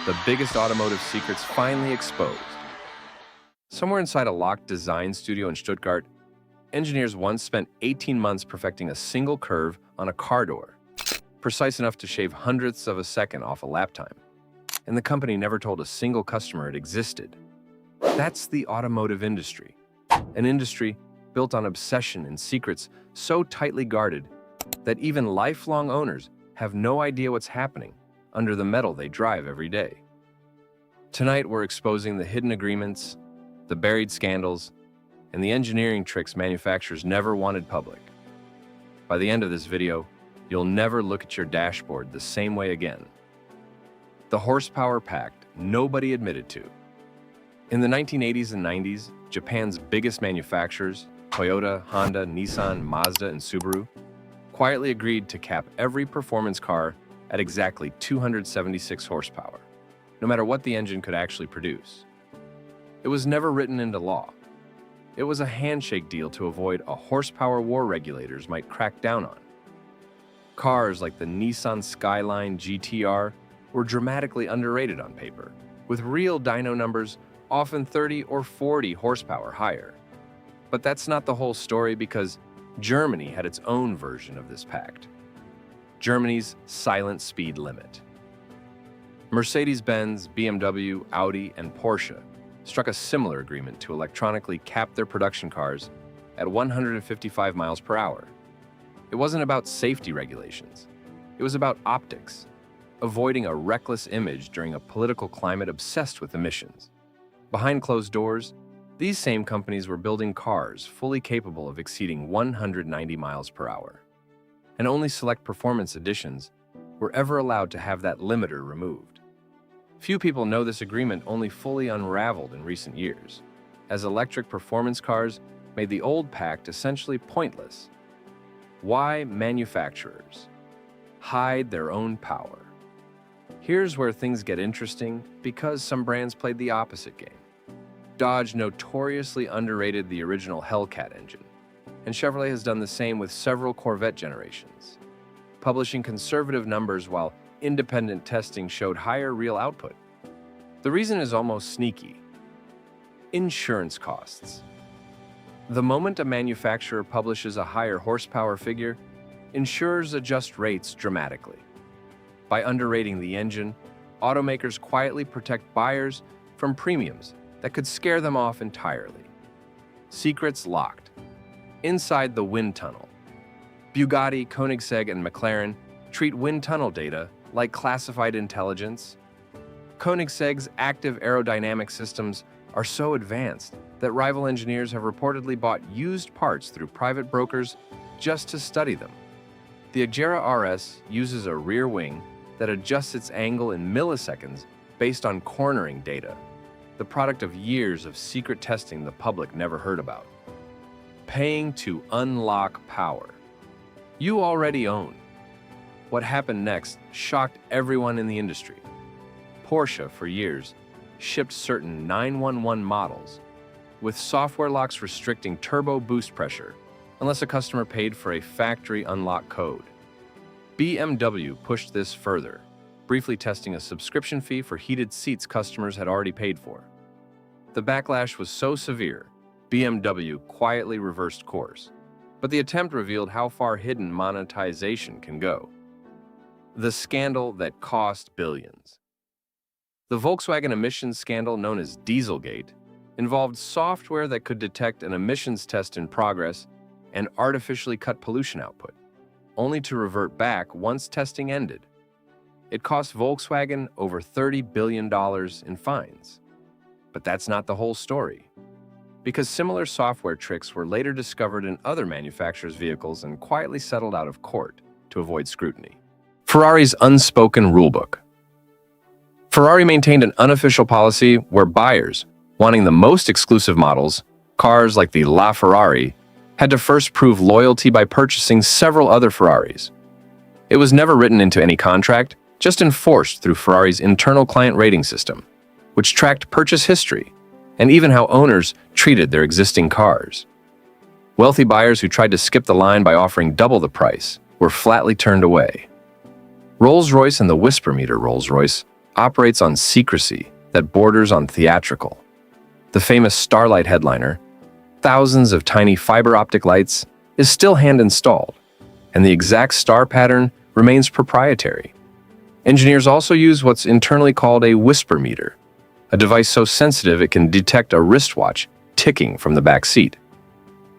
the biggest automotive secrets finally exposed. Somewhere inside a locked design studio in Stuttgart, engineers once spent 18 months perfecting a single curve on a car door, precise enough to shave hundredths of a second off a lap time. And the company never told a single customer it existed. That's the automotive industry, an industry built on obsession and secrets so tightly guarded that even lifelong owners have no idea what's happening under the metal they drive every day. Tonight, we're exposing the hidden agreements, the buried scandals, and the engineering tricks manufacturers never wanted public. By the end of this video, you'll never look at your dashboard the same way again. The horsepower pact nobody admitted to. In the 1980s and 90s, Japan's biggest manufacturers, Toyota, Honda, Nissan, Mazda, and Subaru, quietly agreed to cap every performance car at exactly 276 horsepower, no matter what the engine could actually produce. It was never written into law. It was a handshake deal to avoid a horsepower war regulators might crack down on. Cars like the Nissan Skyline GTR were dramatically underrated on paper, with real dyno numbers often 30 or 40 horsepower higher. But that's not the whole story, because Germany had its own version of this pact. Germany's silent speed limit. Mercedes-Benz, BMW, Audi, and Porsche struck a similar agreement to electronically cap their production cars at 155 miles per hour. It wasn't about safety regulations. It was about optics, avoiding a reckless image during a political climate obsessed with emissions. Behind closed doors, these same companies were building cars fully capable of exceeding 190 miles per hour. And only select performance editions were ever allowed to have that limiter removed. Few people know this agreement only fully unraveled in recent years, as electric performance cars made the old pact essentially pointless. Why manufacturers hide their own power? Here's where things get interesting, because some brands played the opposite game. Dodge notoriously underrated the original Hellcat engine, and Chevrolet has done the same with several Corvette generations, publishing conservative numbers while independent testing showed higher real output. The reason is almost sneaky: insurance costs. The moment a manufacturer publishes a higher horsepower figure, insurers adjust rates dramatically. By underrating the engine, automakers quietly protect buyers from premiums that could scare them off entirely. Secrets locked. Inside the wind tunnel. Bugatti, Koenigsegg, and McLaren treat wind tunnel data like classified intelligence. Koenigsegg's active aerodynamic systems are so advanced that rival engineers have reportedly bought used parts through private brokers just to study them. The Agera RS uses a rear wing that adjusts its angle in milliseconds based on cornering data, the product of years of secret testing the public never heard about. Paying to unlock power you already own. What happened next shocked everyone in the industry. Porsche, for years, shipped certain 911 models with software locks restricting turbo boost pressure unless a customer paid for a factory unlock code. BMW pushed this further, briefly testing a subscription fee for heated seats customers had already paid for. The backlash was so severe, BMW quietly reversed course, but the attempt revealed how far hidden monetization can go. The scandal that cost billions. The Volkswagen emissions scandal, known as Dieselgate, involved software that could detect an emissions test in progress and artificially cut pollution output, only to revert back once testing ended. It cost Volkswagen over $30 billion in fines. But that's not the whole story, because similar software tricks were later discovered in other manufacturers' vehicles and quietly settled out of court to avoid scrutiny. Ferrari's unspoken rulebook. Ferrari maintained an unofficial policy where buyers, wanting the most exclusive models, cars like the LaFerrari, had to first prove loyalty by purchasing several other Ferraris. It was never written into any contract, just enforced through Ferrari's internal client rating system, which tracked purchase history and even how owners treated their existing cars. Wealthy buyers who tried to skip the line by offering double the price were flatly turned away. Rolls-Royce and the Whisper Meter Rolls-Royce, operates on secrecy that borders on theatrical. The famous Starlight headliner, thousands of tiny fiber optic lights, is still hand-installed, and the exact star pattern remains proprietary. Engineers also use what's internally called a whisper meter, a device so sensitive it can detect a wristwatch ticking from the back seat.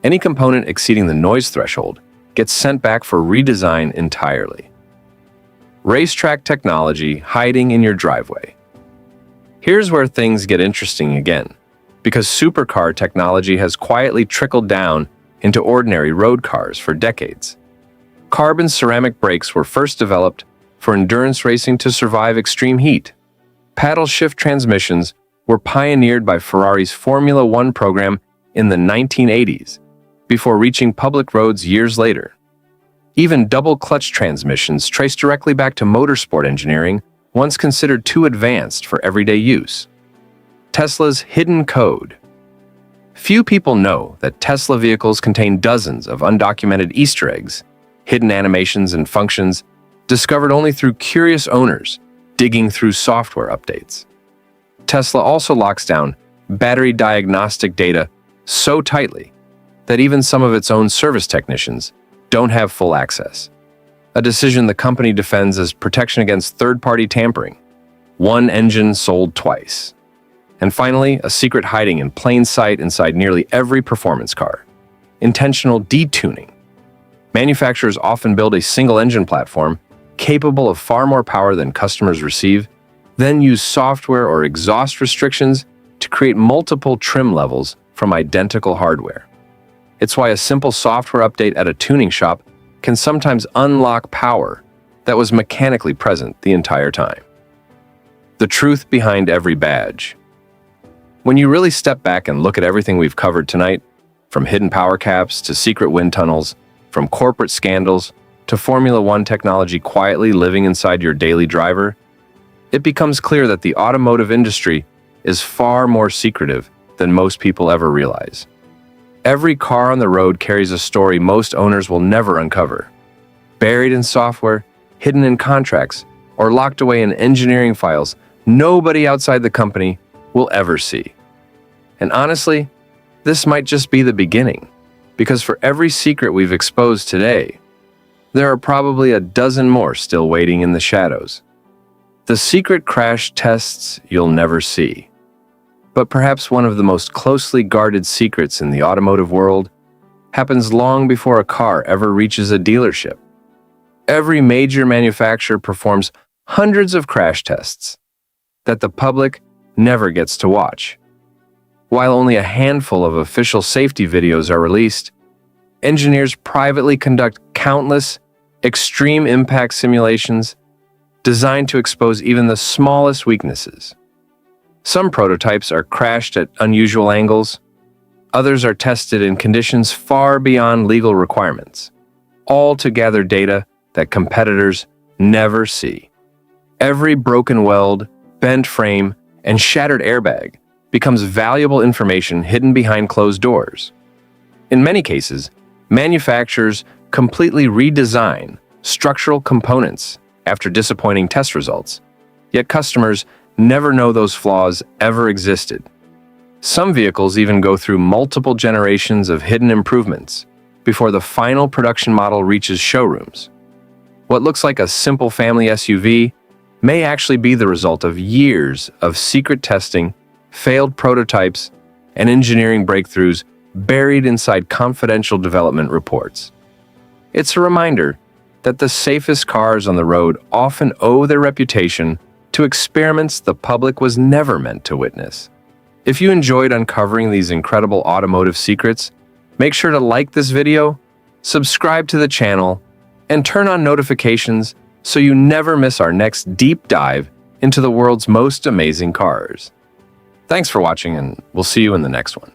Any component exceeding the noise threshold gets sent back for redesign entirely. Racetrack technology hiding in your driveway. Here's where things get interesting again, because supercar technology has quietly trickled down into ordinary road cars for decades. Carbon ceramic brakes were first developed for endurance racing to survive extreme heat. Paddle shift transmissions were pioneered by Ferrari's Formula One program in the 1980s, before reaching public roads years later. Even double-clutch transmissions trace directly back to motorsport engineering, once considered too advanced for everyday use. Tesla's hidden code. Few people know that Tesla vehicles contain dozens of undocumented Easter eggs, hidden animations and functions discovered only through curious owners digging through software updates. Tesla also locks down battery diagnostic data so tightly that even some of its own service technicians don't have full access, a decision the company defends as protection against third-party tampering. One engine sold twice. And finally, a secret hiding in plain sight inside nearly every performance car: intentional detuning. Manufacturers often build a single engine platform capable of far more power than customers receive, then use software or exhaust restrictions to create multiple trim levels from identical hardware. It's why a simple software update at a tuning shop can sometimes unlock power that was mechanically present the entire time. The truth behind every badge. When you really step back and look at everything we've covered tonight, from hidden power caps to secret wind tunnels, from corporate scandals to Formula One technology quietly living inside your daily driver, it becomes clear that the automotive industry is far more secretive than most people ever realize. Every car on the road carries a story most owners will never uncover. Buried in software, hidden in contracts, or locked away in engineering files nobody outside the company will ever see. And honestly, this might just be the beginning, because for every secret we've exposed today, there are probably a dozen more still waiting in the shadows. The secret crash tests you'll never see. But perhaps one of the most closely guarded secrets in the automotive world happens long before a car ever reaches a dealership. Every major manufacturer performs hundreds of crash tests that the public never gets to watch. While only a handful of official safety videos are released, engineers privately conduct countless extreme impact simulations designed to expose even the smallest weaknesses. Some prototypes are crashed at unusual angles, others are tested in conditions far beyond legal requirements, all to gather data that competitors never see. Every broken weld, bent frame, and shattered airbag becomes valuable information hidden behind closed doors. In many cases, manufacturers completely redesign structural components after disappointing test results, yet customers never know those flaws ever existed. Some vehicles even go through multiple generations of hidden improvements before the final production model reaches showrooms. What looks like a simple family SUV may actually be the result of years of secret testing, failed prototypes, and engineering breakthroughs buried inside confidential development reports. It's a reminder that the safest cars on the road often owe their reputation to experiments the public was never meant to witness. If you enjoyed uncovering these incredible automotive secrets, make sure to like this video, subscribe to the channel, and turn on notifications so you never miss our next deep dive into the world's most amazing cars. Thanks for watching, and we'll see you in the next one.